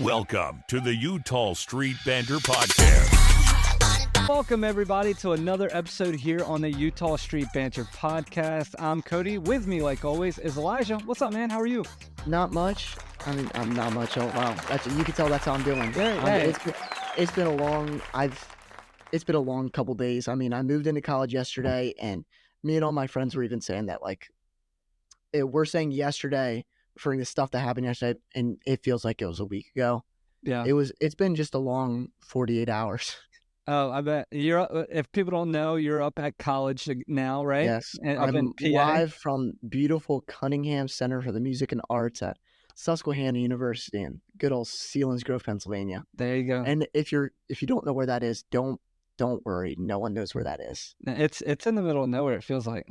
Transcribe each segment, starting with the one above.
Welcome to the Utah Street Banter Podcast. Welcome, everybody, to another episode here on the Utah Street Banter Podcast. I'm Cody. With me, like always, is Elijah. What's up, man? How are you? Not much. I mean, I'm not much. Oh, wow. You can tell that's how I'm doing. Yeah. It's been a long couple days. I mean, I moved into college yesterday, and me and all my friends were even saying that, we're saying yesterday for the stuff that happened yesterday, and it feels like it was a week ago. Yeah. It's been just a long 48 hours. Oh, I bet you're. If people don't know, you're up at college now, right? Yes, And up in I'm PA? live from beautiful Cunningham Center for the Music and Arts at Susquehanna University in good old Selinsgrove, Pennsylvania. There you go. And if you don't know where that is, don't worry. No one knows where that is. It's in the middle of nowhere. It feels like.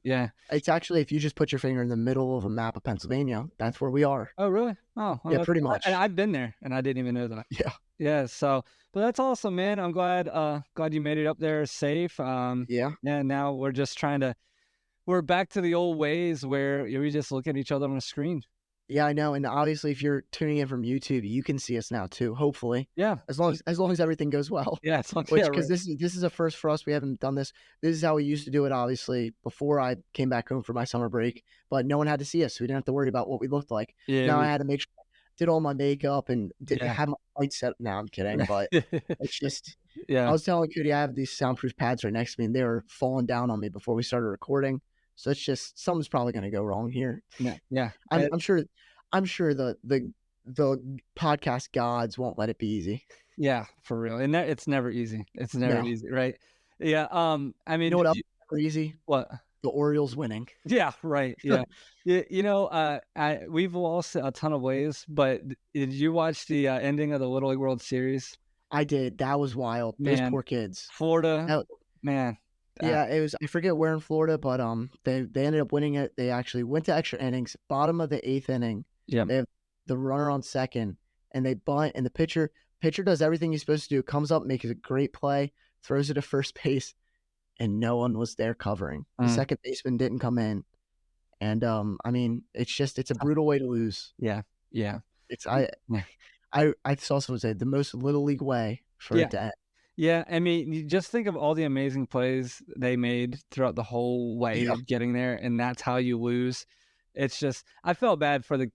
Yeah. It's actually, if you just put your finger in the middle of a map of Pennsylvania, that's where we are. Oh, really? Oh, well, Yeah, pretty much. And I've been there, and I didn't even know that. Yeah. Yeah. So, but that's awesome, man. I'm glad you made it up there safe. Yeah. Yeah. Now we're just we're back to the old ways where we just look at each other on a screen. Yeah, I know. And obviously, if you're tuning in from YouTube, you can see us now too. Hopefully, Yeah. as long as everything goes well. Yeah. It's like, Because this is a first for us. We haven't done this. This is how we used to do it. Obviously, before I came back home for my summer break, but no one had to see us, so we didn't have to worry about what we looked like. Yeah. Now I had to make sure I did all my makeup and Yeah. have my light set. Now I'm kidding, but it's just. Yeah. I was telling Cody I have these soundproof pads right next to me, and they were falling down on me before we started recording. So it's just something's probably going to go wrong here. Yeah. I'm sure the podcast gods won't let it be easy. Yeah, for real. And it's never easy. It's never No. easy, right? Yeah. I mean, You know what else is never easy? what? The Orioles winning. Yeah, right. Yeah. We've lost a ton of ways, but did you watch the ending of the Little League World Series? I did. That was wild. Those Man. poor kids. Florida, That- man. Yeah, it was. I forget where in Florida, but they ended up winning it. They actually went to extra innings. Bottom of the 8th inning. Yeah. They have the runner on second, and they bunt, and the pitcher does everything he's supposed to do. Comes up, makes a great play, throws it to first base, and no one was there covering. The second baseman didn't come in, and I mean, it's a brutal way to lose. Yeah. I saw someone say the most little league way for it to end. Yeah, I mean, you just think of all the amazing plays they made throughout the whole way of getting there, and that's how you lose. It's just, I felt bad for the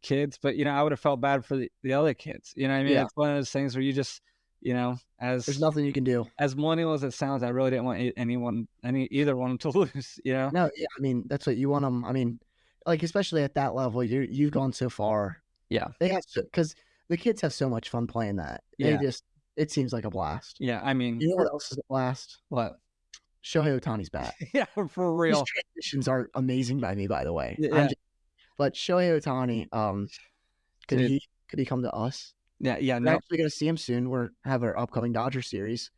kids, but I would have felt bad for the other kids. You know what I mean? Yeah. It's one of those things where you just, There's nothing you can do. as millennial as it sounds, I really didn't want either one to lose. No, yeah, I mean that's what you want them. I mean, especially at that level, you've gone so far. Yeah. They have because the kids have so much fun playing that. Yeah. It seems like a blast. Yeah, I mean, You know what else is a blast? what? Shohei Ohtani's bat. Yeah, for real. His transitions are amazing by me, by the way. Yeah. But Shohei Ohtani, could Dude. he come to us? Yeah, We're no, actually going to see him soon. We're have our upcoming Dodger series,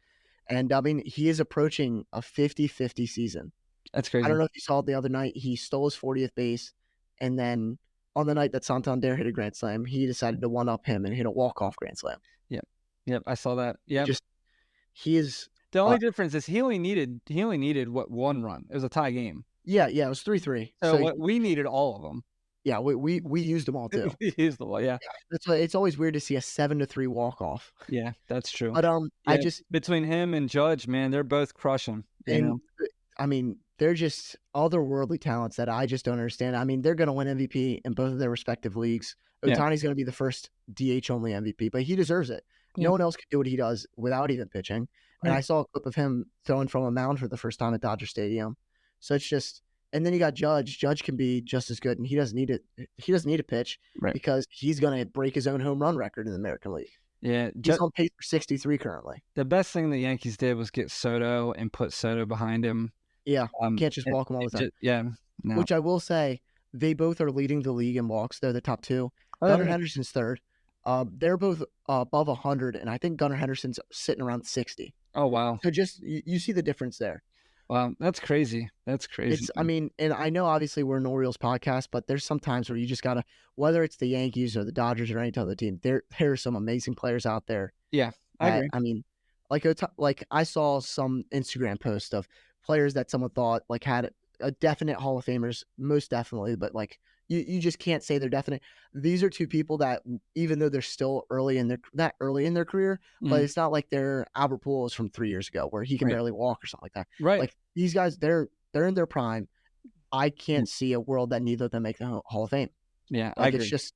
and I mean he is approaching a 50-50 season. that's crazy. I don't know if you saw it the other night. He stole his 40th base, and then on the night that Santander hit a grand slam, he decided to one-up him and hit a walk-off grand slam. Yep, I saw that. Yeah. He is. The only difference is he only needed what, one run. It was a tie game. Yeah, it was 3-3. So we needed all of them. Yeah, we used them all too. He's the one, yeah. That's why it's always weird to see a 7-3 walk-off. Yeah, that's true. But Yeah, between him and Judge, man, they're both crushing. I mean, they're just otherworldly talents that I just don't understand. I mean, they're going to win MVP in both of their respective leagues. Yeah. Ohtani's going to be the first DH only MVP, but he deserves it. Yeah. No one else can do what he does without even pitching. And Right. I saw a clip of him throwing from a mound for the first time at Dodger Stadium. So it's just, and then you got Judge. Judge can be just as good, and he doesn't need it. He doesn't need to pitch Right. because he's going to break his own home run record in the American League. Yeah, He's on pace for 63 currently. the best thing the Yankees did was get Soto and put Soto behind him. Yeah, can't just walk him all the time. Yeah, no. Which I will say, they both are leading the league in walks. They're the top two. Oh, Gunnar yeah. Henderson's third. They're both above 100, and I think Gunnar Henderson's sitting around 60. Oh, wow. So just you see the difference there. Wow, that's crazy. That's crazy. I mean, and I know obviously we're an Orioles podcast, but there's some times where you just gotta, whether it's the Yankees or the Dodgers or any other team, there are some amazing players out there. Yeah, I agree. I mean, like I saw some Instagram post of players that someone thought had a definite Hall of Famers, most definitely, but You just can't say they're definite. These are two people that, even though they're still early in their career, but it's not like they're Albert Pujols from 3 years ago where he can Right. barely walk or something like that. Right. Like these guys, they're in their prime. I can't see a world that neither of them make the Hall of Fame. Yeah, I Like agree. it's just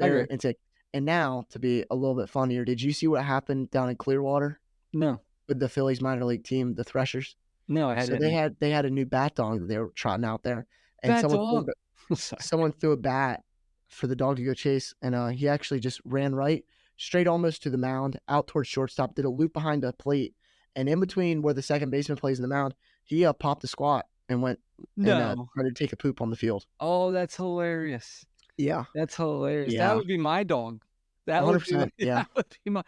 I agree. insane. And now, to be a little bit funnier, did you see what happened down in Clearwater No, with the Phillies minor league team, the Threshers? no, I So didn't. they had a new bat dog that they were trotting out there, and Bad dog. Sorry. someone threw a bat for the dog to go chase, and he actually just ran right straight almost to the mound, out towards shortstop, did a loop behind the plate, and in between where the second baseman plays in the mound, he popped a squat and went and No. tried to take a poop on the field. Oh, that's hilarious. Yeah, That's hilarious. Yeah. That would be my dog. That would be 100%. Yeah, that would be my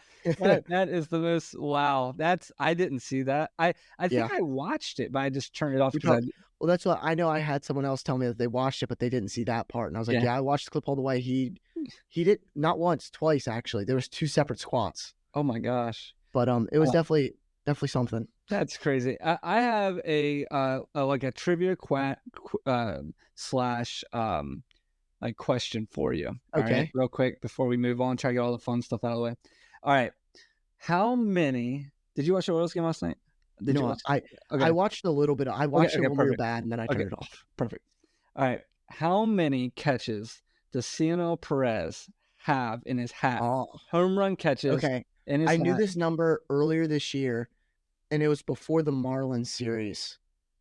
that is the most wow. I didn't see that. I think Yeah. I watched it, but I just turned it off You because Well, that's what I know. I had someone else tell me that they watched it, but they didn't see that part, and I was like, Yeah. "Yeah, I watched the clip all the way." He did not once, twice actually. There was 2 separate squats, oh my gosh. but it was Oh. definitely something. That's crazy. I have a like a trivia slash like question for you. All right, Okay. real quick before we move on, try to get all the fun stuff out of the way. All right. How many did you watch the Orioles game last night? Did you No, watch? I Okay. watched a little bit. I watched it okay, when we were perfect. bad, and then I turned Okay. it off. Perfect. All right. How many catches does Ciano Perez have in his hat? Oh, Home run catches okay. in his I hat. knew this number earlier this year, and it was before the Marlins series,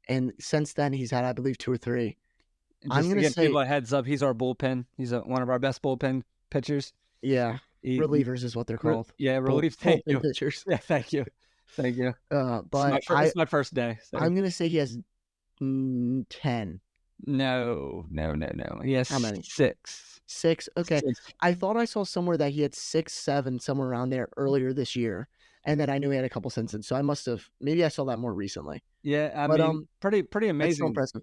and since then he's had, I believe, 2 or 3. I'm Just to gonna give say, people a heads up, he's our bullpen. He's one of our best bullpen pitchers. yeah, He- relievers is what they're called. Yeah, Bull- relief. Thank bullpen you. pitchers. Yeah, thank you. Thank you. But It's my first day. So. I'm gonna say he has 10. No. He has How many? 6. 6. Okay. 6. I thought I saw somewhere that he had 6, 7, somewhere around there earlier this year, and then I knew he had a couple since then. So I must have, maybe I saw that more recently. Yeah, I But, mean, pretty That's so amazing. impressive.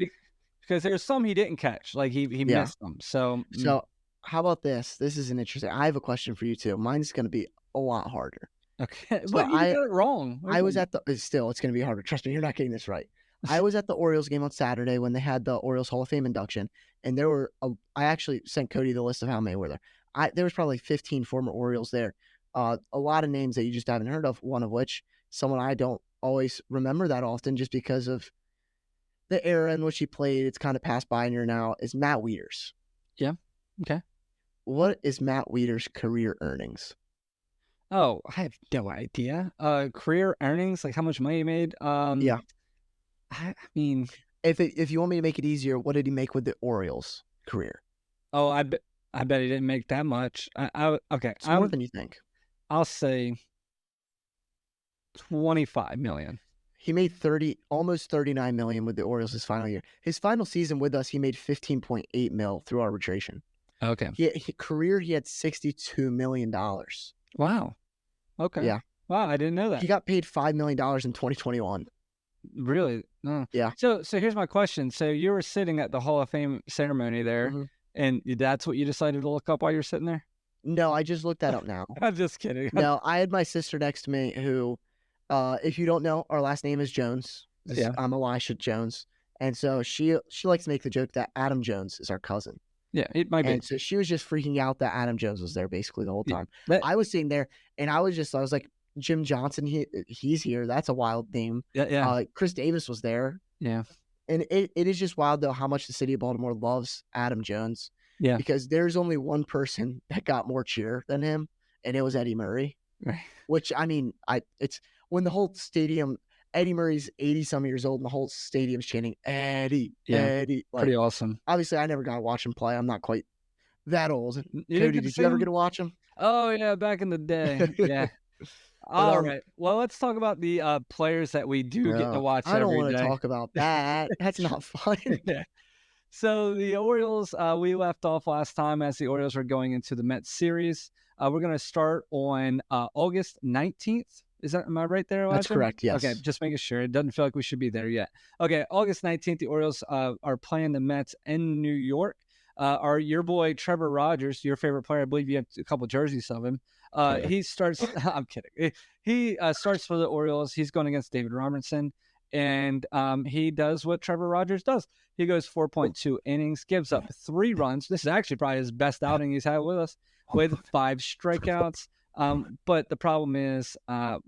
Because there's some he didn't catch, like he Yeah. missed them. So So how about this? This is an interesting. I have a question for you too. Mine's gonna be a lot harder. okay, So but you got it wrong. I was at the still. It's gonna be harder. Trust me, you're not getting this right. I was at the Orioles game on Saturday when they had the Orioles Hall of Fame induction, and there were. I actually sent Cody the list of how many were there. There was probably 15 former Orioles there. A lot of names that you just haven't heard of. One of which someone I don't always remember that often, just because of the era in which he played. It's kind of passed by, and you're now is Matt Wieters. Yeah. Okay. What is Matt Wieters' career earnings? Oh, I have no idea. Career earnings, like how much money he made. Yeah. I mean, If you want me to make it easier, what did he make with the Orioles career? oh, I bet he didn't make that much. Okay. It's more than you think. I'll say 25 million. He made almost 39 million with the Orioles his final year. His final season with us, he made 15.8 mil through arbitration. Okay. Career, he had $62 million. Wow. Okay. Yeah. Wow, I didn't know that. He got paid $5 million in 2021. Really? No. Yeah. So here's my question. So you were sitting at the Hall of Fame ceremony there, Mhm. and that's what you decided to look up while you're sitting there? No, I just looked that up now. I'm just kidding. No, I had my sister next to me who, if you don't know, our last name is Jones. Yeah. I'm Elisha Jones. And so she likes to make the joke that Adam Jones is our cousin. Yeah, it might be. And so she was just freaking out that Adam Jones was there basically the whole Yeah. time. I was sitting there, and I was like, Jim Johnson, he's here. That's a wild name. Yeah. Chris Davis was there. Yeah. And it is just wild, though, how much the city of Baltimore loves Adam Jones. Yeah. Because there's only one person that got more cheer than him, and it was Eddie Murray. Right. Which, I mean, it's when the whole stadium, Eddie Murray's 80-some years old, and the whole stadium's chanting, Eddie, Yeah. Eddie. Like, Pretty awesome. obviously, I never got to watch him play. I'm not quite that old. didn't Cody, get to did see you ever him? get to watch him? Oh yeah, back in the day. Yeah. All right. Well, let's talk about the players that we do get to watch I don't every want to day. talk about that. That's not fun. Yeah. So the Orioles, we left off last time as the Orioles were going into the Mets series. We're going to start on August 19th. Am I right there, Elijah? That's correct, yes. Okay, just making sure. It doesn't feel like we should be there yet. Okay, August 19th, the Orioles are playing the Mets in New York. Your boy Trevor Rogers, your favorite player, I believe you have a couple jerseys of him. He starts. I'm kidding. He starts for the Orioles. He's going against David Robertson, and he does what Trevor Rogers does. He goes 4.2 innings, gives up 3 runs. This is actually probably his best outing he's had with us, with 5 strikeouts. But the problem is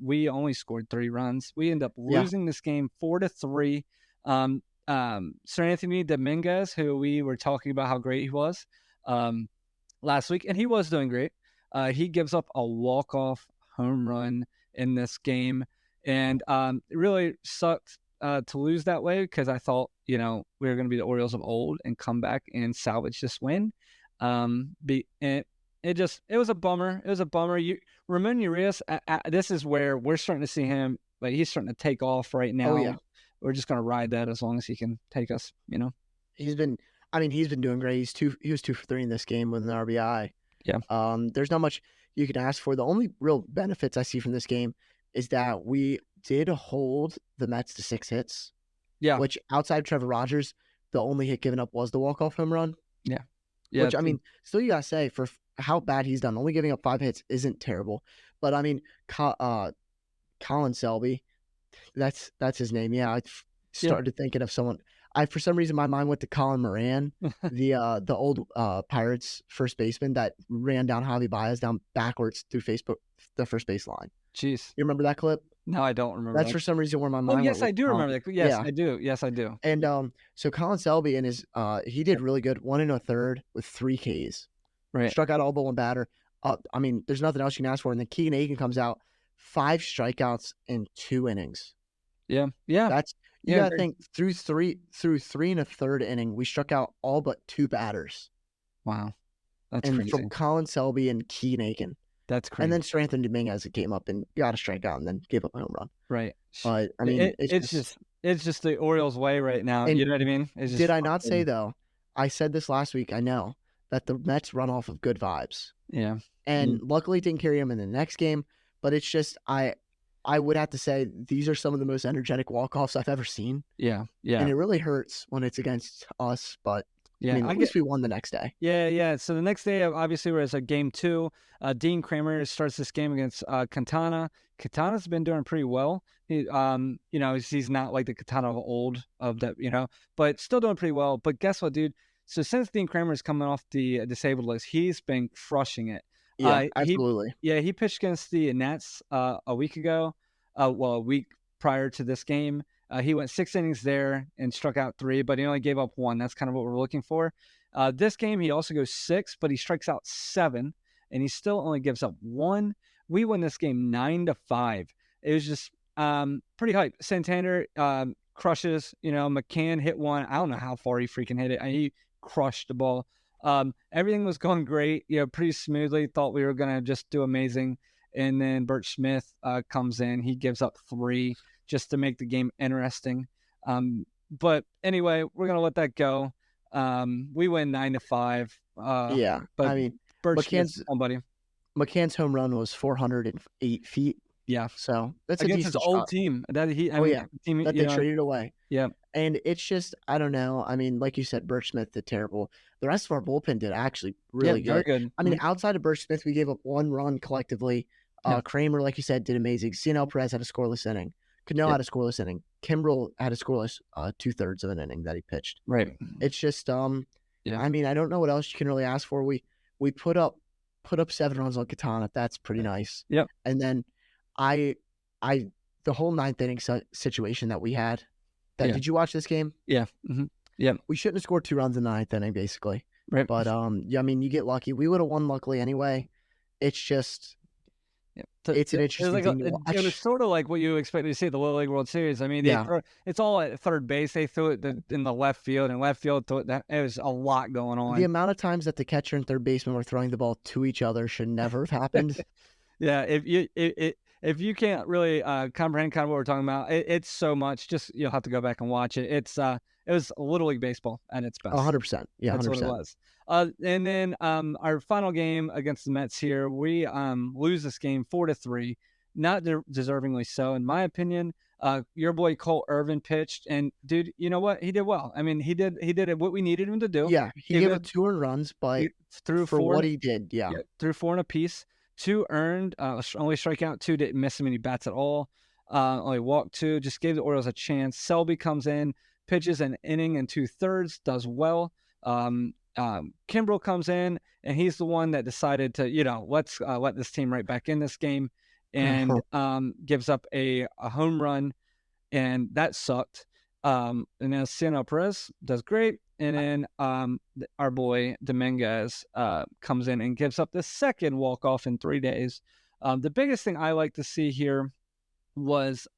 we only scored 3 runs. We end up losing this game 4-3. Sir Anthony Dominguez, who we were talking about how great he was last week, and he was doing great. He gives up a walk-off home run in this game, and it really sucked to lose that way, because I thought, we were going to be the Orioles of old and come back and salvage this win. It was a bummer. It was a bummer. Ramon Urias, this is where we're starting to see him, like, he's starting to take off right now. Oh, yeah. We're just going to ride that as long as he can take us, He's been doing great. He was 2 for 3 in this game with an RBI. Yeah. There's not much you can ask for. The only real benefits I see from this game is that we did hold the Mets to 6 hits. Yeah. Which, outside Trevor Rogers, the only hit given up was the walk-off home run. Yeah. Which, I mean, still you gotta say, for how bad he's done, only giving up 5 hits isn't terrible. But I mean, Colin Selby, that's his name. Yeah, I started thinking of someone. For some reason, my mind went to Colin Moran, the old Pirates first baseman that ran down Javi Baez down backwards through the first base line. Jeez. You remember that clip? No, I don't remember. That's for some reason where my mind went. Yes, I do remember that. Yes, I do. Yes, I do. And so Colin Selby and his he did really good. 1 1/3 with 3 Ks. Right. Struck out all but 1 batter. I mean, there's nothing else you can ask for. And then Keegan Aiken comes out, 5 strikeouts in 2 innings. Yeah. Yeah. That's you gotta think through 3 1/3 inning, we struck out all but 2 batters. Wow. That's and crazy. From Colin Selby and Keegan Aiken. That's crazy. And then Sir Anthony Dominguez came up and got a strikeout and then gave up a home run. Right. But I mean, it's just the Orioles way right now. You know what I mean? Did I not say, though? I said this last week. I know that the Mets run off of good vibes. Yeah. And luckily it didn't carry them in the next game. But it's just I would have to say these are some of the most energetic walk-offs I've ever seen. Yeah. Yeah. And it really hurts when it's against us, but yeah, I mean, at least we won the next day. Yeah, yeah. So the next day, obviously, was a game 2. Dean Kramer starts this game against Quintana. Quintana's been doing pretty well. He, he's not like the Quintana of old of that, but still doing pretty well. But guess what, dude? So since Dean Kramer is coming off the disabled list, he's been crushing it. Yeah, absolutely. He pitched against the Nats a week ago. A week prior to this game. He went 6 innings there and struck out 3, but he only gave up 1. That's kind of what we're looking for. This game, he also goes 6, but he strikes out 7, and he still only gives up 1. We win this game 9-5. It was just pretty hype. Santander crushes. McCann hit 1. I don't know how far he freaking hit it. He crushed the ball. Everything was going great. Pretty smoothly. Thought we were gonna just do amazing. And then Bert Smith comes in. He gives up 3 just to make the game interesting. But anyway, we're going to let that go. We win 9-5. Yeah. But I mean, Bert Smith's buddy. McCann's home run was 408 feet. Yeah. So that's against a decent his old shot. team. That team that they traded away. Yeah. And it's just, I don't know. I mean, like you said, Bert Smith did terrible. The rest of our bullpen did actually really good. Very good. I mean, outside of Bert Smith, we gave up 1 run collectively. Kramer, like you said, did amazing. Cianel Perez had a scoreless inning. Cano had a scoreless inning. Kimbrel had a scoreless 2/3 of an inning that he pitched. Right. It's just, I mean, I don't know what else you can really ask for. We put up 7 runs on Katana. That's pretty nice. Yep. And then the whole 9th inning situation that we had. Did you watch this game? Yeah. Mm-hmm. Yeah. We shouldn't have scored 2 runs in the 9th inning, basically. Right. But I mean, you get lucky. We would have won luckily anyway. It's just. It's an interesting thing to watch. It was sort of like what you expected to see at the Little League World Series. I mean, it's all at third base. They threw it in the left field, and left field threw it. It was a lot going on. The amount of times that the catcher and third baseman were throwing the ball to each other should never have happened. Yeah, if you can't really comprehend kind of what we're talking about, it's so much. Just you'll have to go back and watch it. It was Little League baseball at its best. 100%. Yeah, 100%. That's what it was. And then our final game against the Mets here, we lose this game 4-3, not deservingly so, in my opinion. Your boy Cole Irvin pitched, and dude, you know what? He did well. I mean, he did what we needed him to do. Yeah, he gave up 2 earned runs, but threw for 4 what he did, threw 4 in a piece. 2 earned, only strike out 2, didn't miss him any bats at all. only walked 2, just gave the Orioles a chance. Selby comes in, pitches an inning and 2/3, does well. Kimbrel comes in, and he's the one that decided to, let's let this team right back in this game, and gives up a home run, and that sucked. And then Ciano Perez does great, and then our boy Dominguez comes in and gives up the second walk-off in 3 days. The biggest thing I like to see here was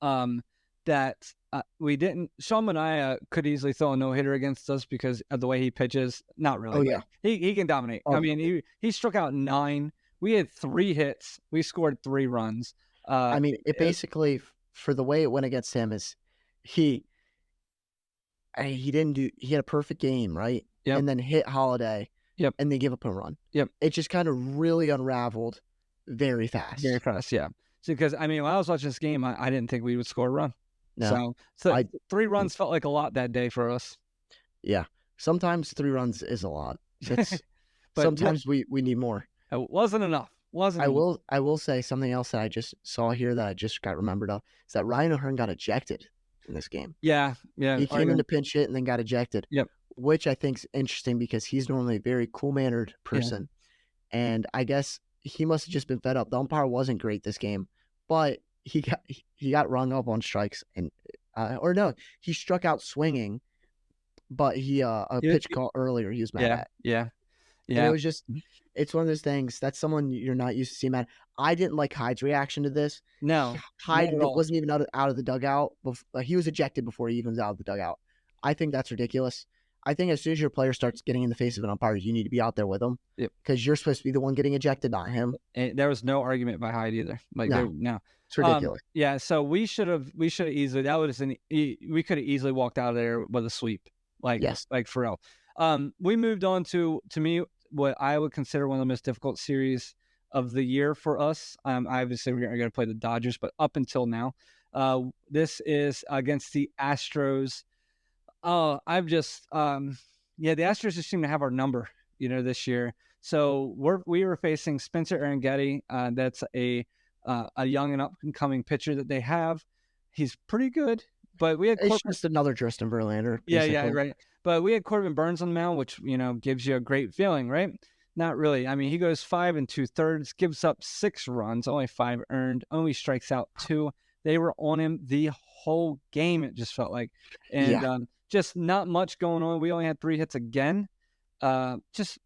that we didn't. Sean Manaea could easily throw a no-hitter against us because of the way he pitches. Not really. Oh, yeah. He can dominate. I mean, he struck out 9. We had 3 hits. We scored 3 runs. I mean, it basically, for the way it went against him, is he didn't do. He had a perfect game, right? Yep. And then hit Holiday. Yep. And they give up a run. Yep. It just kind of really unraveled very fast. Very fast, yeah. Because, I mean, when I was watching this game, I didn't think we would score a run. No. So 3 runs felt like a lot that day for us. Yeah. Sometimes 3 runs is a lot. But sometimes we need more. It wasn't enough. I will say something else that I just saw here that I just got remembered of is that Ryan O'Hearn got ejected in this game. Yeah. He came in to pinch hit and then got ejected. Yep. Which I think is interesting because he's normally a very cool-mannered person. Yeah. And I guess he must have just been fed up. The umpire wasn't great this game, but he got rung up on strikes and he struck out swinging, but he a pitch call earlier he was mad at. Yeah. And it was just, it's one of those things. That's someone you're not used to seeing mad. I didn't like Hyde's reaction to this. No, Hyde wasn't even out of the dugout. He was ejected before he even was out of the dugout. I think that's ridiculous. I think as soon as your player starts getting in the face of an umpire, you need to be out there with them because you're supposed to be the one getting ejected, not him. And there was no argument by Hyde either. No, it's ridiculous. So we should have easily. We could have easily walked out of there with a sweep. Like for real. We moved on to me what I would consider one of the most difficult series of the year for us. Obviously we're going to play the Dodgers, but up until now, this is against the Astros. The Astros just seem to have our number, this year. So we were facing Spencer Arringhetti. That's a young and up and coming pitcher that they have. He's pretty good, but we had just another Justin Verlander. Basically. Yeah, right. But we had Corbin Burnes on the mound, which gives you a great feeling, right? Not really. I mean, he goes 5 2/3, gives up 6 runs, only 5 earned, only strikes out 2. They were on him the whole game. It just felt like, and just not much going on. We only had 3 hits again. Just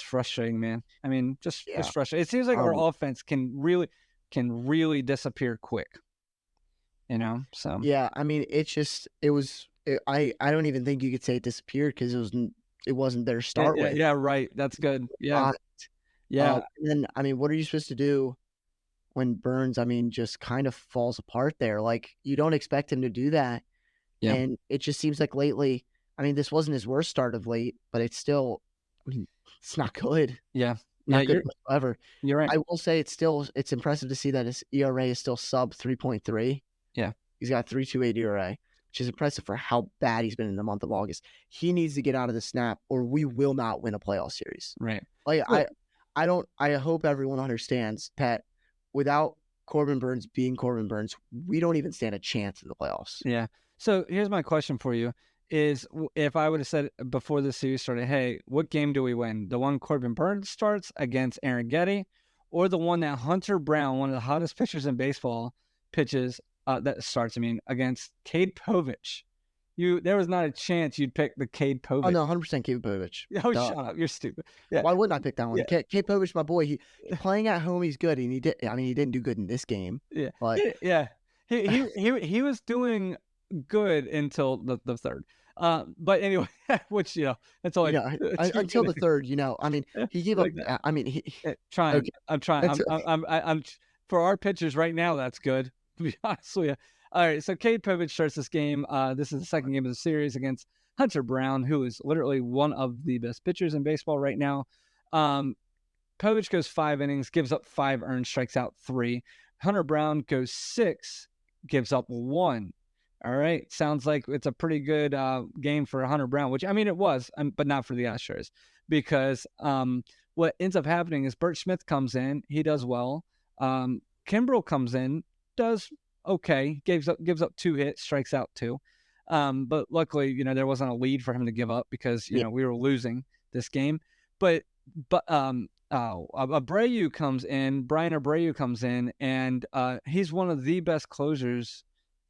frustrating, man. I mean, just frustrating. It seems like our offense can really disappear quick. So yeah. I mean, I don't even think you could say it disappeared because it wasn't their start with. Yeah, right. That's good. Yeah. And then, I mean, what are you supposed to do when Burnes, just kind of falls apart there? Like, you don't expect him to do that. Yeah. And it just seems like lately, this wasn't his worst start of late, but it's still, it's not good. Yeah. Not good whatsoever. You're right. I will say it's impressive to see that his ERA is still sub 3.3. Yeah. He's got 3.28 ERA, which is impressive for how bad he's been in the month of August. He needs to get out of the snap or we will not win a playoff series. Right. Like, I hope everyone understands that without Corbin Burnes being Corbin Burnes, we don't even stand a chance in the playoffs. Yeah. So here's my question for you is if I would have said before the series started, hey, what game do we win? The one Corbin Burnes starts against Arringhetti or the one that Hunter Brown, one of the hottest pitchers in baseball, pitches against Cade Povich? There was not a chance you'd pick the Cade Povich. Oh, no, 100% Cade Povich. Oh, shut up. You're stupid. Yeah. Why wouldn't I pick that one? Yeah. Cade Povich, my boy, he playing at home, he's good. And he didn't do good in this game. Yeah. But yeah. He was doing good until the third. But anyway, which, that's all until the third, he gave up. Trying. Okay. I'm trying. I'm for our pitchers right now, that's good, to be honest with you. All right, so Cade Povich starts this game. This is the second game of the series against Hunter Brown, who is literally one of the best pitchers in baseball right now. Povich goes 5 innings, gives up 5 earned, strikes out 3. Hunter Brown goes 6, gives up 1. All right, sounds like it's a pretty good game for Hunter Brown, which, it was, but not for the Astros, because what ends up happening is Burt Smith comes in, he does well. Kimbrel comes in, does okay. Gives up 2 hits, strikes out 2. But luckily, there wasn't a lead for him to give up because Yeah. we were losing this game. But Abreu comes in, Brian Abreu comes in, and he's one of the best closers,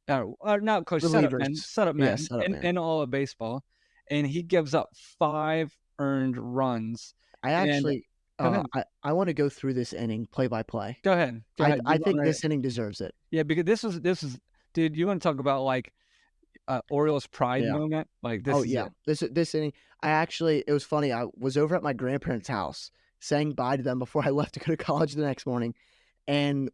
not close, Relievers. setup Yeah, men setup man. in all of baseball, and he gives up 5 earned runs. I And actually, go ahead, I want to go through this inning play by play. go ahead, go ahead. I You want think to? this inning deserves it. Yeah, because this is, dude. You want to talk about like Orioles pride Yeah. moment? Like this Oh is yeah, it. this inning. It was funny. I was over at my grandparents' house saying bye to them before I left to go to college the next morning, and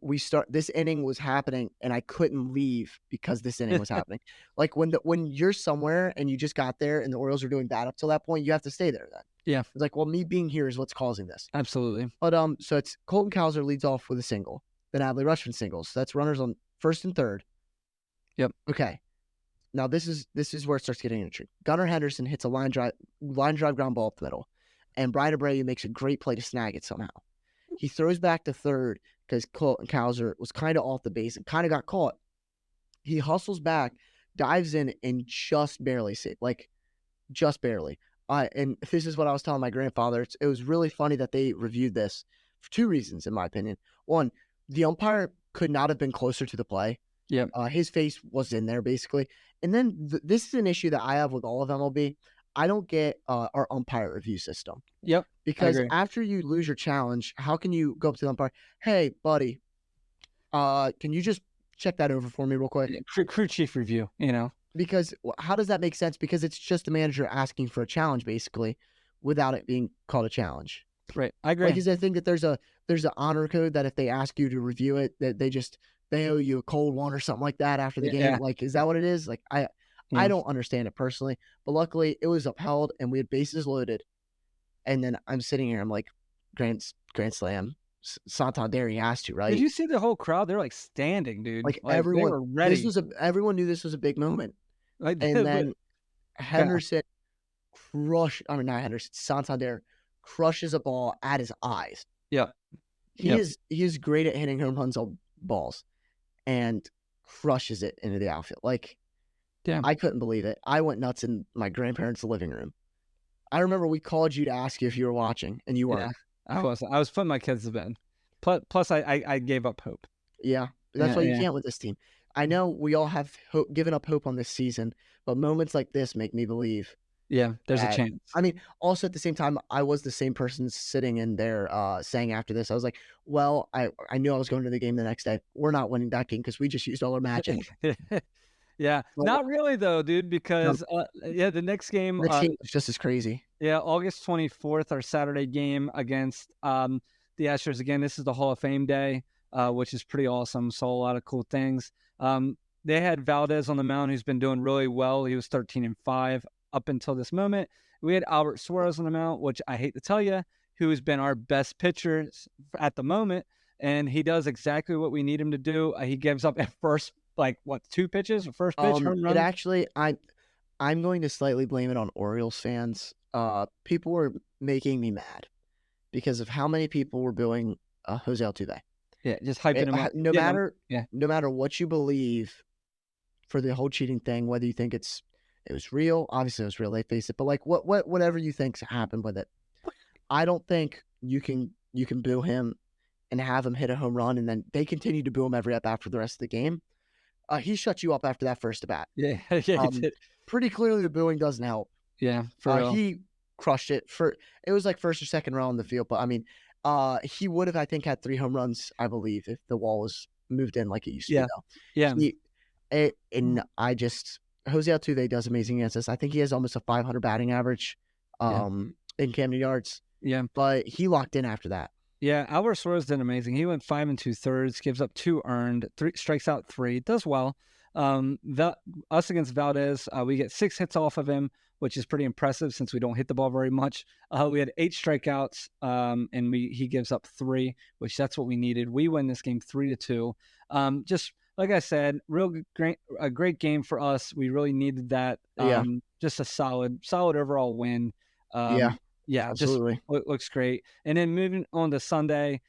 this inning was happening, and I couldn't leave because this inning was happening. Like when you're somewhere and you just got there and the Orioles are doing bad up till that point, you have to stay there. Then Yeah, it's like, well, me being here is what's causing this. absolutely. But so it's Colton Cowser leads off with a single, then Adley Rutschman singles. So that's runners on first and third. Yep. Okay. Now this is where it starts getting interesting. Gunnar Henderson hits a line drive ground ball up the middle, and Brian Abreu makes a great play to snag it somehow. He throws back to third because Colton Cowser was kind of off the base and kind of got caught. He hustles back, dives in, and just barely saved, like just barely. And this is what I was telling my grandfather. It was really funny that they reviewed this for 2 reasons, in my opinion. One, the umpire could not have been closer to the play. Yeah. His face was in there basically. And then this is an issue that I have with all of MLB. I don't get our umpire review system. Yep. Because after you lose your challenge, how can you go up to the umpire? Hey, buddy, can you just check that over for me real quick? Crew chief review, Because how does that make sense? Because it's just the manager asking for a challenge basically without it being called a challenge. Right. I agree. Like, is I think that there's an honor code that if they ask you to review it, that they owe you a cold one or something like that after the game. Yeah. Like, is that what it is? Like, I don't understand it personally, but luckily it was upheld and we had bases loaded. And then I'm sitting here, I'm like, Grand Slam, Santander, he has to, right? Did you see the whole crowd? They're like standing, dude. Like they everyone, were ready. Everyone knew this was a big moment. Like, And then Henderson not Henderson, Santander crushes a ball at his eyes. Yeah. He is great at hitting home runs on balls and crushes it into the outfield. Like, damn. I couldn't believe it. I went nuts in my grandparents' living room. I remember we called you to ask you if you were watching, and you weren't. Yeah, I was putting my kids to bed. Plus I gave up hope. Yeah, that's why you can't with this team. I know we all have given up hope on this season, but moments like this make me believe. Yeah, there's a chance. I mean, also at the same time, I was the same person sitting in there saying after this, I was like, well, I knew I was going to the game the next day. We're not winning that game because we just used all our magic. Yeah, not really though, dude, because the next game was just as crazy. Yeah, August 24th, our Saturday game against the Astros. Again, this is the Hall of Fame day, which is pretty awesome. Saw a lot of cool things. They had Valdez on the mound, who's been doing really well. He was 13-5 up until this moment. We had Albert Suarez on the mound, which I hate to tell you, who has been our best pitcher at the moment, and he does exactly what we need him to do. He gives up at first, 2 pitches, first pitch, home run. It actually, I'm going to slightly blame it on Orioles fans. People were making me mad because of how many people were booing Jose Altuve. Yeah, just hyping him up. No matter what you believe for the whole cheating thing, whether you think it was real, obviously it was real. They faced it, but whatever you think happened with it, I don't think you can boo him and have him hit a home run, and then they continue to boo him every up after the rest of the game. He shut you up after that first at bat. Yeah, he did. Pretty clearly, the booing doesn't help. Yeah, for real. He crushed it. It was like first or second row on the field, but I mean, he would have, I think, had 3 home runs, I believe, if the wall was moved in like it used to be. Though. Yeah. Jose Altuve does amazing against us. I think he has almost a 500 batting average in Camden Yards. Yeah. But he locked in after that. Yeah, Albert Suarez did amazing. He went 5 2/3, gives up 2 earned, 3 strikes out 3, does well. Us against Valdez, we get 6 hits off of him, which is pretty impressive since we don't hit the ball very much. We had 8 strikeouts, and he gives up 3, which that's what we needed. We win this game 3-2. Just like I said, a great game for us. We really needed that. Just a solid overall win. Yeah, absolutely. Just looks great. And then moving on to Sunday,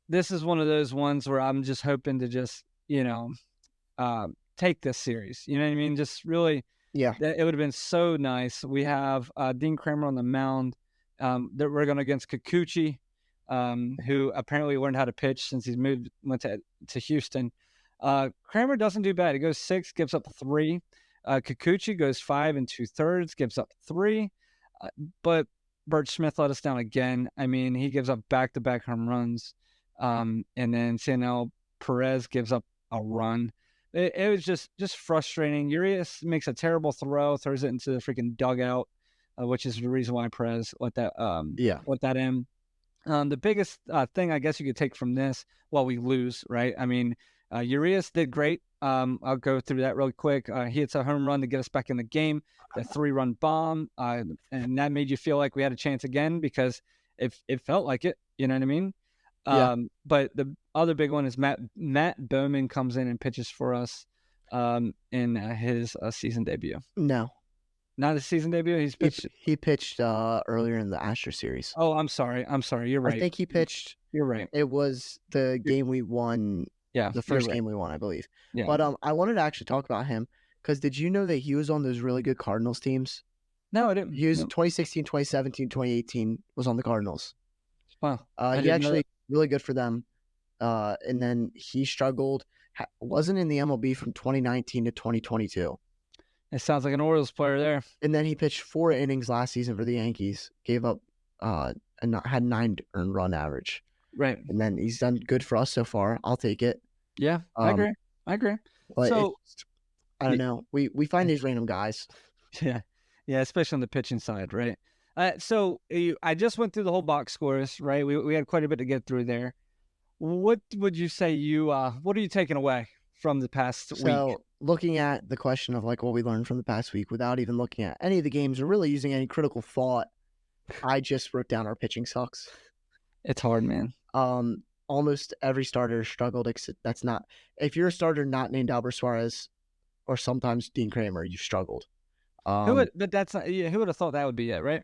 this is one of those ones where I'm just hoping to just, take this series. You know what I mean? Just really, Yeah. it would have been so nice. We have Dean Kramer on the mound. That we're going against Kikuchi, who apparently learned how to pitch since went to Houston. Kramer doesn't do bad. He goes 6, gives up 3. Kikuchi goes 5 2/3, gives up 3. But Bert Smith let us down again. I mean, he gives up back-to-back home runs. And then Sanel Perez gives up a run. It was just frustrating. Urias makes a terrible throw, throws it into the freaking dugout, which is the reason why Perez let that in. The biggest thing I guess you could take from this, we lose, right? I mean, Urias did great. I'll go through that really quick. He hits a home run to get us back in the game, a 3-run bomb, and that made you feel like we had a chance again because it felt like it. You know what I mean? Yeah. But the other big one is Matt Bowman comes in and pitches for us in his season debut. No. Not his season debut. He pitched earlier in the Astros series. Oh, I'm sorry. You're right. I think he pitched. You're right. It was the game we won. Yeah, the first game we won, I believe. Yeah. But I wanted to actually talk about him because did you know that he was on those really good Cardinals teams? No, I didn't. He was 2016, 2017, 2018 was on the Cardinals. Wow. He actually really good for them. And then he struggled. Wasn't in the MLB from 2019 to 2022. It sounds like an Orioles player there. And then he pitched 4 innings last season for the Yankees. Gave up and had 9 earned run average. Right. And then he's done good for us so far. I'll take it. Yeah, I agree. But so I don't know. We find these random guys. Yeah, especially on the pitching side, right? So I just went through the whole box scores, right? We had quite a bit to get through there. What would you say what are you taking away from the past week? So looking at the question of like what we learned from the past week without even looking at any of the games or really using any critical thought, I just wrote down our pitching sucks. It's hard, man. Almost every starter struggled. That's not if you're a starter not named Albert Suarez or sometimes Dean Kramer, you've struggled. But that's not. Yeah, who would have thought that would be it, right?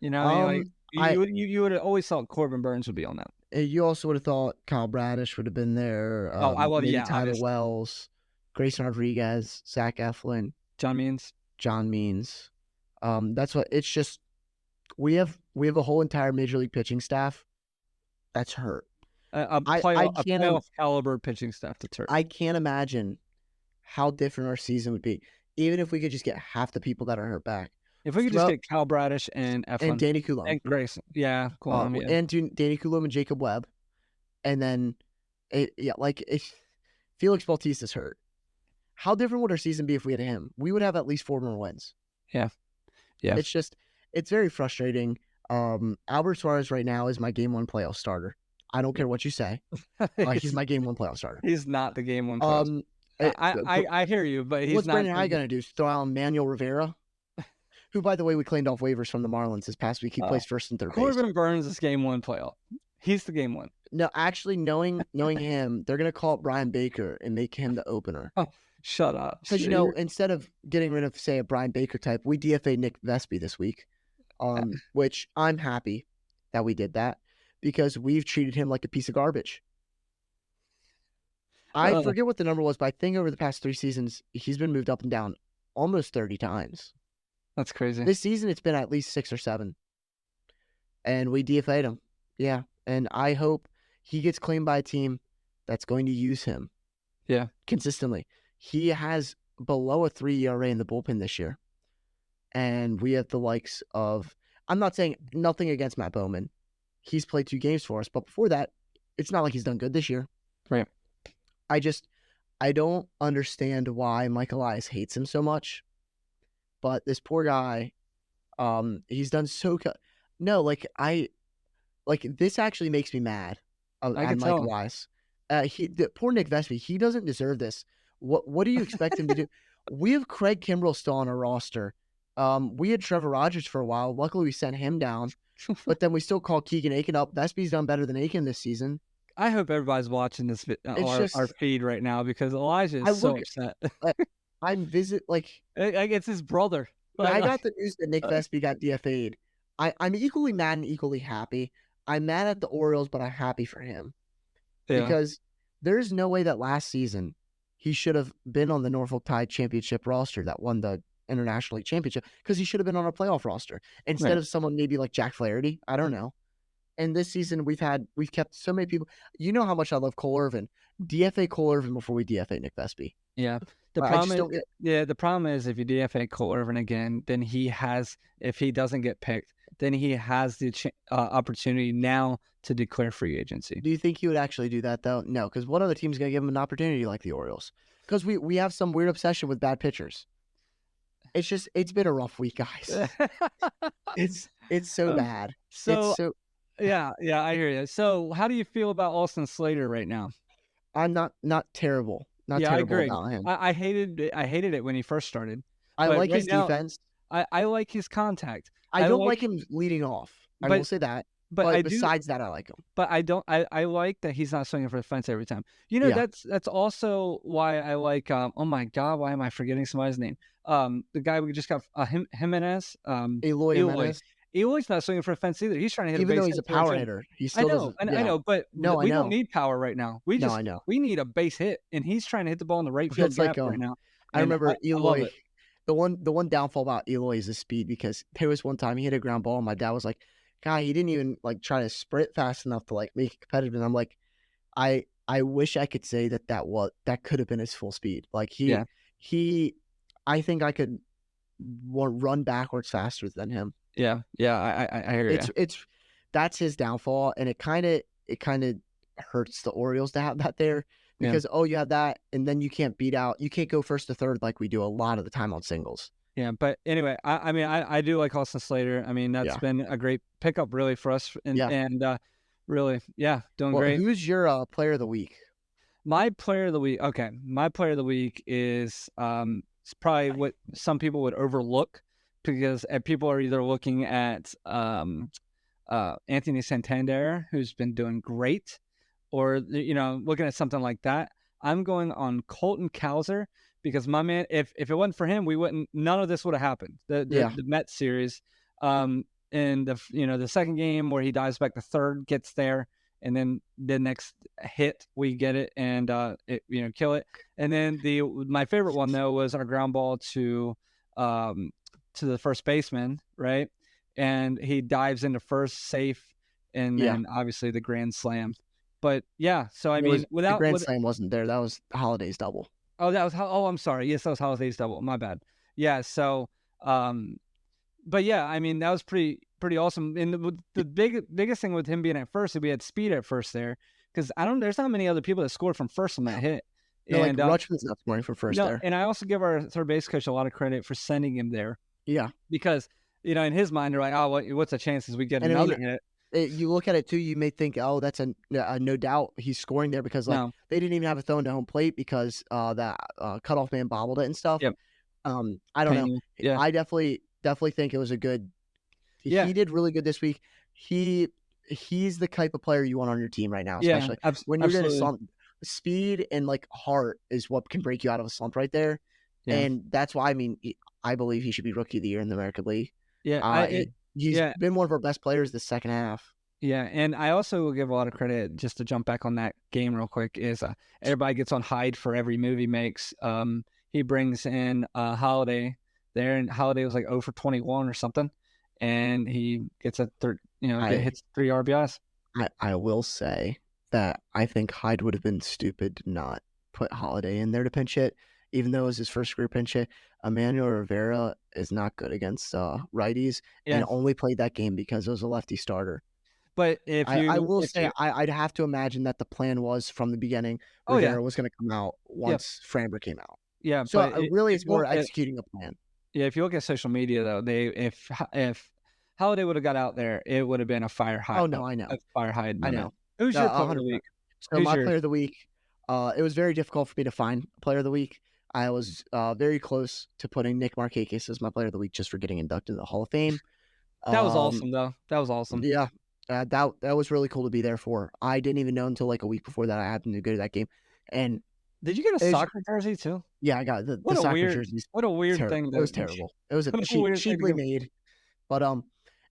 You know, you would have always thought Corbin Burns would be on that. You also would have thought Kyle Bradish would have been there. Maybe Tyler obviously. Wells, Grayson Rodriguez, Zach Eflin, John Means. That's what it's just. We have a whole entire major league pitching staff that's hurt. A playoff caliber pitching staff that's hurt. I can't imagine how different our season would be, even if we could just get half the people that are hurt back. If we could just get Kyle Bradish and Eflin. And Danny Coulomb. And Grayson. Yeah, Coulomb. And Danny Coulomb and Jacob Webb. And then, if Felix Bautista's hurt, how different would our season be if we had him? We would have at least 4 more wins. Yeah. It's very frustrating. Albert Suarez right now is my game 1 playoff starter. I don't care what you say. He's my game 1 playoff starter. He's not the game 1 playoff. I hear you, but he's what's not. What's Brandon Hyde going to do? Throw out Manuel Rivera? Who, by the way, we claimed off waivers from the Marlins this past week. He plays first and third base. Corbin Burns is game 1 playoff. He's the game 1. No, actually, knowing him, they're going to call up Brian Baker and make him the opener. Oh, shut up. Because, instead of getting rid of, say, a Brian Baker type, we DFA'd Nick Vespi this week, which I'm happy that we did that because we've treated him like a piece of garbage. I forget what the number was, but I think over the past 3 seasons, he's been moved up and down almost 30 times. That's crazy. This season, it's been at least 6 or 7. And we DFA'd him. Yeah. And I hope he gets claimed by a team that's going to use him. Yeah. Consistently. He has below a 3 ERA in the bullpen this year. And we have the likes of, I'm not saying nothing against Matt Bowman. He's played 2 games for us. But before that, it's not like he's done good this year. Right. I don't understand why Mike Elias hates him so much. But this poor guy, he's done so good. No, this actually makes me mad at Mike Elias. The poor Nick Vespi, he doesn't deserve this. What do you expect him to do? We have Craig Kimbrell still on our roster. We had Trevor Rogers for a while. Luckily, we sent him down. But then we still call Keegan Aiken up. Vespi's done better than Aiken this season. I hope everybody's watching this our feed right now because Elijah is so upset. It's his brother. When I got the news that Nick Vespi got DFA'd, I'm equally mad and equally happy. I'm mad at the Orioles, but I'm happy for him. Yeah. Because there's no way that last season he should have been on the Norfolk Tide championship roster that won the International League championship, because he should have been on a playoff roster instead Right. of someone maybe like Jack Flaherty. I don't know. And this season we've kept so many people. You know how much I love Cole Irvin. DFA Cole Irvin before we DFA Nick Vespi. Yeah. The I just problem don't is, get. the problem is if you DFA Cole Irvin again, then if he doesn't get picked, then he has the opportunity now to declare free agency. Do you think he would actually do that though? No, because what other team's going to give him an opportunity like the Orioles? Because we have some weird obsession with bad pitchers. It's been a rough week, guys. It's so bad. So It's so. yeah, I hear you. So how do you feel about Austin Slater right now? I'm not terrible. Not Yeah, I terrible agree. about him. I hated it when he first started. I But like right his now, defense. I like his contact. I don't like him leading off. I will But say that. but I But do. besides that, I like him. But I don't. I like that he's not swinging for the fence every time. You know, Yeah. that's also why I like. Oh my God, why am I forgetting somebody's name? The guy we just got, Jimenez. Eloy Jimenez. Eloy's not swinging for the fence either. He's trying to hit Even a base though he's a hit towards power him. hitter, he I still know, doesn't. and Yeah. I know, but No, I we know. don't need power right now. No, I know. We need a base hit, and he's trying to hit the ball in the right field That's like gap right now. I And remember I love Eloy. it. The one downfall about Eloy is his speed, because there was one time he hit a ground ball and my dad was like, "God, he didn't even like try to sprint fast enough to like make it competitive." And I'm like, I wish I could say that could have been his full speed. Like Yeah. I think I could run backwards faster than him. Yeah, I hear you. It's that's his downfall, and it kind of hurts the Orioles to have that there, Yeah. because you have that, and then you can't go first to third like we do a lot of the time on singles. Yeah, but anyway, I mean, I do like Austin Slater. I mean, that's been a great pickup really for us, and really, doing Well, great. who's your player of the week? My player of the week. Okay, my player of the week is it's probably what some people would overlook, because people are either looking at Anthony Santander, who's been doing great, or looking at something like that. I'm going on Colton Cowser, because my man, if it wasn't for him, none of this would have happened. The Mets series, and the second game where he dives back to third, gets there, and then the next hit we get it and kill it. And then my favorite one though was our ground ball to the first baseman, right? And he dives into first, safe, and then obviously the grand slam. But so I mean, the grand slam wasn't there. That was Holiday's double. Oh, that was I'm sorry. Yes, that was Holiday's double. My bad. Yeah. So, but yeah, I mean, that was pretty awesome. And the biggest thing with him being at first, is we had speed at first there, because there's not many other people that scored from first on that hit. No, and Rutschman's not scoring from first there. And I also give our third base coach a lot of credit for sending him there. Yeah. Because in his mind, they're like, oh, what's the chances we get another hit? You look at it too, you may think, oh, that's a no doubt he's scoring there, because they didn't even have a throw into home plate because that cutoff man bobbled it and stuff. Yep. I don't know. Yeah. I definitely think it was a good. Yeah. He did really good this week. He's the type of player you want on your team right now, especially when you're in a slump. Speed and like heart is what can break you out of a slump right there. Yeah. And that's why, I mean, I believe he should be Rookie of the Year in the American League. Yeah. He's been one of our best players the second half. Yeah, and I also will give a lot of credit, just to jump back on that game real quick, is everybody gets on Hyde for every move he makes. He brings in Holiday there, and Holiday was like 0 for 21 or something, and he gets hits 3 RBIs. I will say that I think Hyde would have been stupid to not put Holiday in there to pinch hit, even though it was his first career pinch hit. Emmanuel Rivera is not good against righties, and only played that game because it was a lefty starter. But I'd have to imagine that the plan was from the beginning Rivera was going to come out once Framber came out. Yeah. So it's more executing a plan. Yeah. If you look at social media though, if Holiday would have got out there, it would have been a fire high. Oh no, I know. A fire high. I know. Who's your player of the week? So my player of the week, it was very difficult for me to find a player of the week. I was very close to putting Nick Markakis as my player of the week just for getting inducted to the Hall of Fame. That was awesome, though. That was awesome. Yeah, that was really cool to be there for. I didn't even know until like a week before that I happened to go to that game. And did you get a soccer jersey too? Yeah, I got the soccer jerseys. What a weird thing! It was terrible. It was cheaply made, but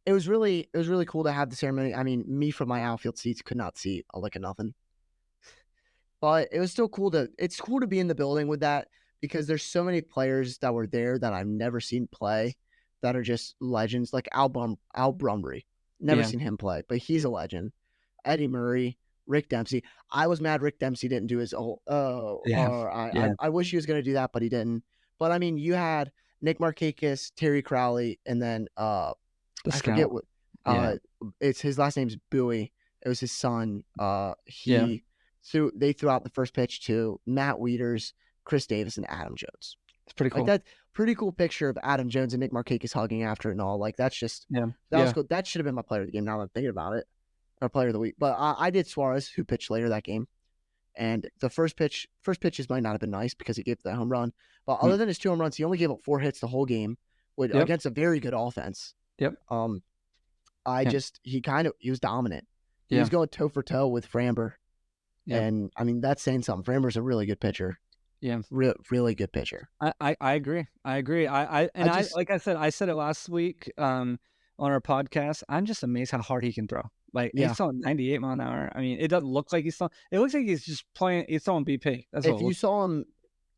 it was really cool to have the ceremony. I mean, me from my outfield seats could not see a lick of nothing. But it was still cool it's cool to be in the building with that because there's so many players that were there that I've never seen play that are just legends. Like Al Brumbury. Never Yeah. seen him play, but he's a legend. Eddie Murray, Rick Dempsey. I was mad Rick Dempsey didn't do his Yeah. I wish he was going to do that, but he didn't. But I mean, you had Nick Markakis, Terry Crowley, and then The I forget scout. what Yeah. it's his last name's Bowie. It was his son. Yeah. They threw out the first pitch to Matt Wieters, Chris Davis, and Adam Jones. It's pretty cool. Like that pretty cool picture of Adam Jones and Nick Markakis hugging after it and all. Like that's just Yeah. that was cool. That should have been my player of the game now that I'm thinking about it. Or player of the week. But I did Suarez, who pitched later that game. And the first pitches might not have been nice because he gave the home run. But other than his 2 home runs, he only gave up 4 hits the whole game against a very good offense. Yep. He was dominant. He Yeah. was going toe for toe with Framber. Yeah. And I mean, that's saying something. Framber's a really good pitcher. Yeah. Really good pitcher. I agree. Like I said, I said it last week on our podcast. I'm just amazed how hard he can throw. Like he's throwing 98 mile an hour. I mean, it doesn't look like he's throwing. It looks like he's just playing. He's throwing BP. That's what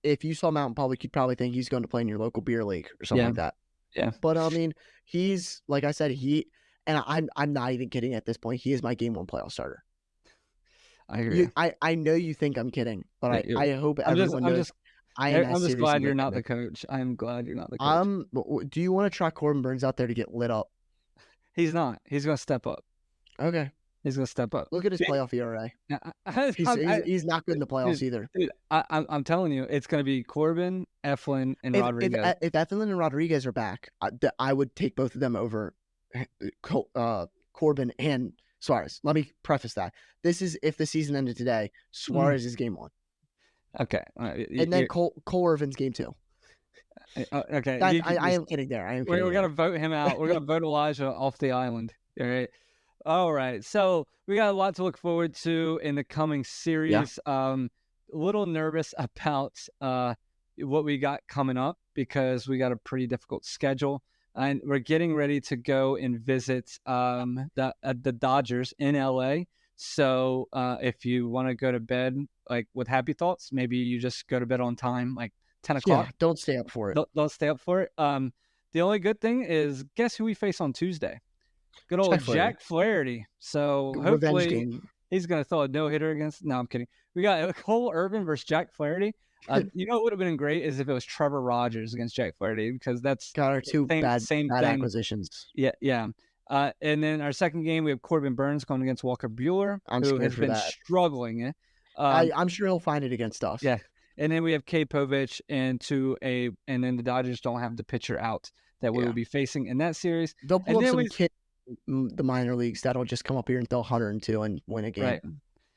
If you saw Mountain Public, you'd probably think he's going to play in your local beer league or something like that. Yeah. But I mean, he's like I said, I'm not even kidding at this point. He is my game 1 playoff starter. I agree. I know you think I'm kidding, but I hope everyone knows. I'm just glad you're not the coach. I'm glad you're not the coach. Do you want to try Corbin Burns out there to get lit up? He's not. He's going to step up. Okay. He's going to step up. Look at his playoff ERA. He's not good in the playoffs either. Dude, I'm telling you, it's going to be Corbin, Eflin, and Rodriguez. If Eflin and Rodriguez are back, I would take both of them over Corbin and Suarez. Let me preface that. This is if the season ended today. Suarez is game 1. Okay. And then Cole Irvin's game 2. Okay. I am kidding there. We're going to vote him out. We're going to vote Elijah off the island. All right. All right. So we got a lot to look forward to in the coming series. Yeah. A little nervous about what we got coming up because we got a pretty difficult schedule. And we're getting ready to go and visit the Dodgers in LA. So if you want to go to bed like with happy thoughts, maybe you just go to bed on time, like 10 o'clock. Yeah, don't stay up for it. Don't stay up for it. The only good thing is, guess who we face on Tuesday? Good old Jack Flaherty. So hopefully he's going to throw a no-hitter against. No, I'm kidding. We got Cole Irvin versus Jack Flaherty. You know what would have been great is if it was Trevor Rogers against Jack Flaherty because that's got our two bad acquisitions. Yeah. And then our second game we have Corbin Burns going against Walker Buehler, who has been struggling. I'm sure he'll find it against us. Yeah. And then we have K. Povich and then the Dodgers don't have the pitcher out that we will be facing in that series. They'll pull up some kid the minor leagues that'll just come up here and throw 102 and win a game. Right.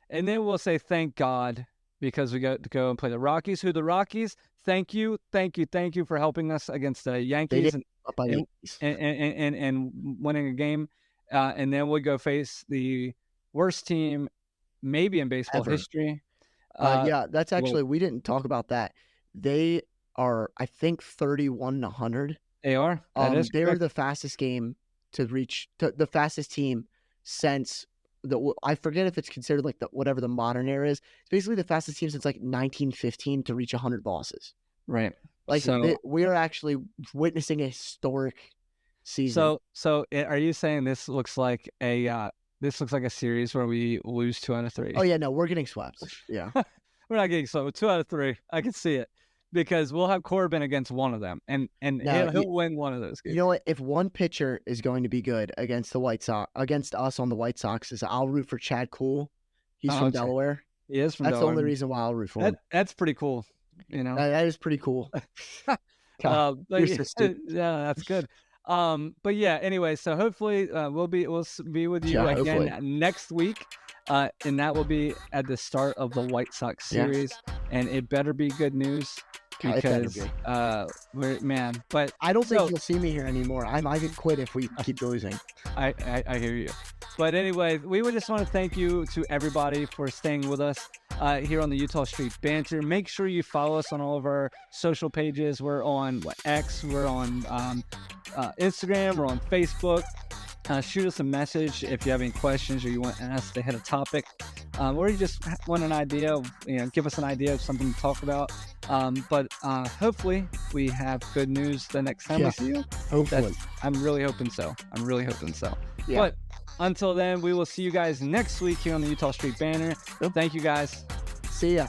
And then we'll say thank God because we got to go and play the Rockies. Who the Rockies? Thank you for helping us against the Yankees and winning a game. And then we'll go face the worst team maybe in baseball history. That's actually we didn't talk about that. They are, I think, 31-100. They are. They were the fastest game to reach the fastest team since I forget if it's considered like whatever the modern era is. It's basically the fastest team since like 1915 to reach 100 losses. Right. Like we are actually witnessing a historic season. So are you saying this looks like a series where we lose 2 out of 3? Oh yeah, no, we're getting swept. Yeah, we're not getting swept. 2 out of 3. I can see it. Because we'll have Corbin against one of them, and he'll win one of those games. You know what? If one pitcher is going to be good against the White Sox, against us on the White Sox, is I'll root for Chad Kuhl. He's from Delaware. He is from Delaware. That's the only reason why I'll root for him. That's pretty cool. You know, that is pretty cool. Yeah, that's good. But yeah, anyway, so hopefully we'll be with you again next week. And that will be at the start of the White Sox series, and it better be good news because but I don't think you'll see me here anymore. I might quit if we keep losing. I hear you. But anyway, we would just want to thank you to everybody for staying with us here on the Utah Street Banter. Make sure you follow us on all of our social pages. We're on X, we're on Instagram, we're on Facebook. Shoot us a message if you have any questions or you want us to hit a topic. or you just want an idea of, give us an idea of something to talk about. But hopefully we have good news the next time we see you. Hopefully. I'm really hoping so. Yeah. But until then, we will see you guys next week here on the Utah Street Banner. Yep. Thank you guys. See ya.